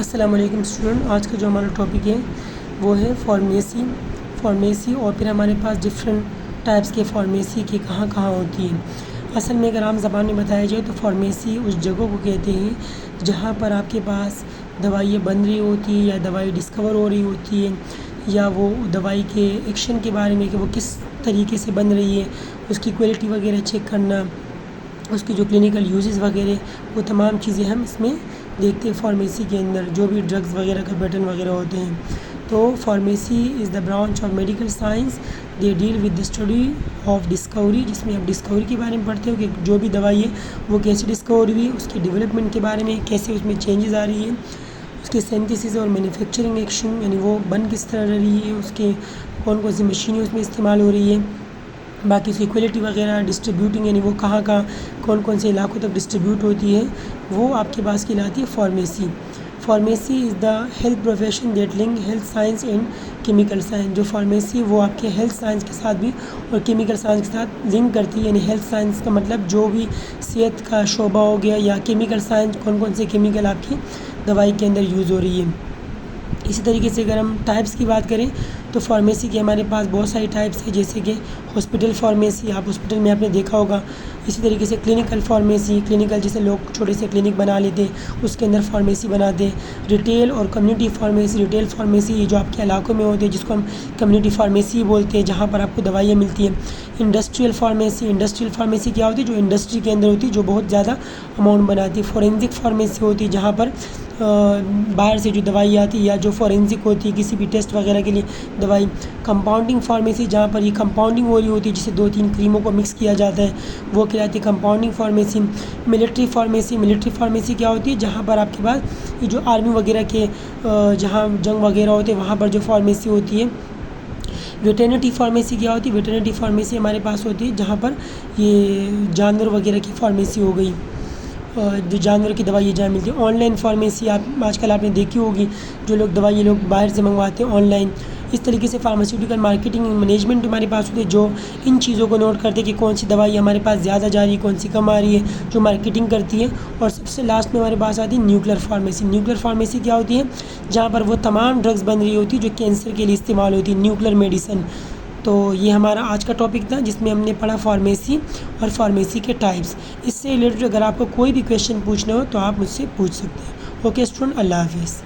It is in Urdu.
السلام علیکم اسٹوڈنٹ، آج کا جو ہمارا ٹاپک ہے وہ ہے فارمیسی اور پھر ہمارے پاس ڈفرینٹ ٹائپس کے فارمیسی کے کہاں کہاں ہوتی ہے۔ اصل میں اگر عام زبان میں بتایا جائے تو فارمیسی اس جگہ کو کہتے ہیں جہاں پر آپ کے پاس دوائیاں بن رہی ہوتی ہیں یا دوائی ڈسکور ہو رہی ہوتی ہے، یا وہ دوائی کے ایکشن کے بارے میں کہ وہ کس طریقے سے بن رہی ہے، اس کی کوالٹی وغیرہ چیک کرنا، اس کی جو کلینکل یوزز وغیرہ، وہ تمام چیزیں ہم اس میں دیکھتے ہیں فارمیسی کے اندر، جو بھی ڈرگز وغیرہ کا پیٹرن وغیرہ ہوتے ہیں۔ تو pharmacy is the branch of medical science, they deal with the study of discovery, جس میں آپ ڈسکوری کے بارے میں پڑھتے ہو کہ جو بھی دوائی ہے وہ کیسے ڈسکور ہوئی، اس کی ڈیولپمنٹ کے بارے میں کیسے اس میں چینجز آ رہی ہیں، اس کے سینتھیسس اور مینوفیکچرنگ ایکشن، یعنی وہ بن کس طرح رہی ہے، اس کے کون کون سی مشینیں اس میں استعمال ہو رہی ہے، باقی اس کی کوالٹی وغیرہ، ڈسٹریبیوٹنگ یعنی وہ کہاں کہاں کون کون سے علاقوں تک ڈسٹریبیوٹ ہوتی ہے، وہ آپ کے پاس کہلاتی ہے pharmacy. Pharmacy is the health profession that link health science and chemical science. جو فارمیسی وہ آپ کے ہیلتھ سائنس کے ساتھ بھی اور کیمیکل سائنس کے ساتھ لنک کرتی ہے، یعنی ہیلتھ سائنس کا مطلب جو بھی صحت کا شعبہ ہو گیا، یا کیمیکل سائنس کون کون سے کیمیکل آپ کی دوائی کے اندر یوز ہو رہی ہے۔ اسی طریقے سے اگر ہم ٹائپس کی بات کریں تو فارمیسی کے ہمارے پاس بہت ساری ٹائپس ہیں، جیسے کہ ہاسپٹل فارمیسی، آپ ہاسپٹل میں آپ نے دیکھا ہوگا۔ اسی طریقے سے کلینکل فارمیسی، کلینکل جیسے لوگ چھوٹے سے کلینک بنا لیتے ہیں، اس کے اندر فارمیسی بناتے ہیں۔ ریٹیل اور کمیونٹی فارمیسی، ریٹیل فارمیسی یہ جو آپ کے علاقوں میں ہوتے ہیں جس کو ہم کمیونٹی فارمیسی بولتے ہیں، جہاں پر آپ کو دوائیاں ملتی ہیں۔ انڈسٹریل فارمیسی، انڈسٹریل فارمیسی کیا ہوتی ہے؟ جو انڈسٹری کے اندر ہوتی ہے، جو بہت زیادہ اماؤنٹ بناتی ہے۔ فورینزک فارمیسی ہوتی ہے جہاں پر باہر سے جو دوائی آتی ہے یا جو فورینزک ہوتی ہے کسی بھی ٹیسٹ وغیرہ کے لیے دوائی۔ کمپاؤنڈنگ فارمیسی، جہاں پر یہ کمپاؤنڈنگ ہو رہی ہوتی ہے، جسے 2-3 کریموں کو مکس کیا جاتا ہے، وہ کہلاتی ہے compounding pharmacy. Military pharmacy, military pharmacy کیا ہوتی ہے؟ جہاں پر آپ کے پاس یہ جو آرمی وغیرہ کے جہاں جنگ وغیرہ ہوتے ہیں وہاں پر جو فارمیسی ہوتی ہے۔ ویٹرنری فارمیسی کیا ہوتی ہے؟ ویٹرنری فارمیسی ہمارے پاس ہوتی ہے جہاں پر یہ جانور وغیرہ کی فارمیسی ہو گئی، جو جانور کی دوائی جہاں ملتی ہے۔ آن لائن فارمیسی آج کل آپ نے دیکھی ہوگی، جو لوگ دوائی لوگ باہر سے منگواتے ہیں آن لائن۔ اس طریقے سے فارماسیوٹیکل مارکیٹنگ مینجمنٹ ہمارے پاس ہوتی ہے، جو ان چیزوں کو نوٹ کرتے ہیں کہ کون سی دوائی ہمارے پاس زیادہ جا رہی ہے، کون سی کم آ رہی ہے، جو مارکیٹنگ کرتی ہے۔ اور سب سے لاسٹ میں ہمارے پاس آتی ہے نیوکلیر فارمیسی۔ نیوکلیر فارمیسی کیا ہوتی ہے؟ جہاں پر وہ تمام ڈرگز بن رہی ہوتی ہے جو کینسر کے لیے استعمال ہوتی ہے، نیوکلیر میڈیسن۔ تو یہ ہمارا آج کا ٹاپک تھا جس میں ہم نے پڑھا فارمیسی اور فارمیسی کے ٹائپس۔ اس سے ریلیٹڈ اگر آپ کو کوئی بھی کویشچن پوچھنا ہو تو آپ مجھ سے پوچھ سکتے ہیں۔ اوکے اسٹوڈنٹ، اللہ حافظ۔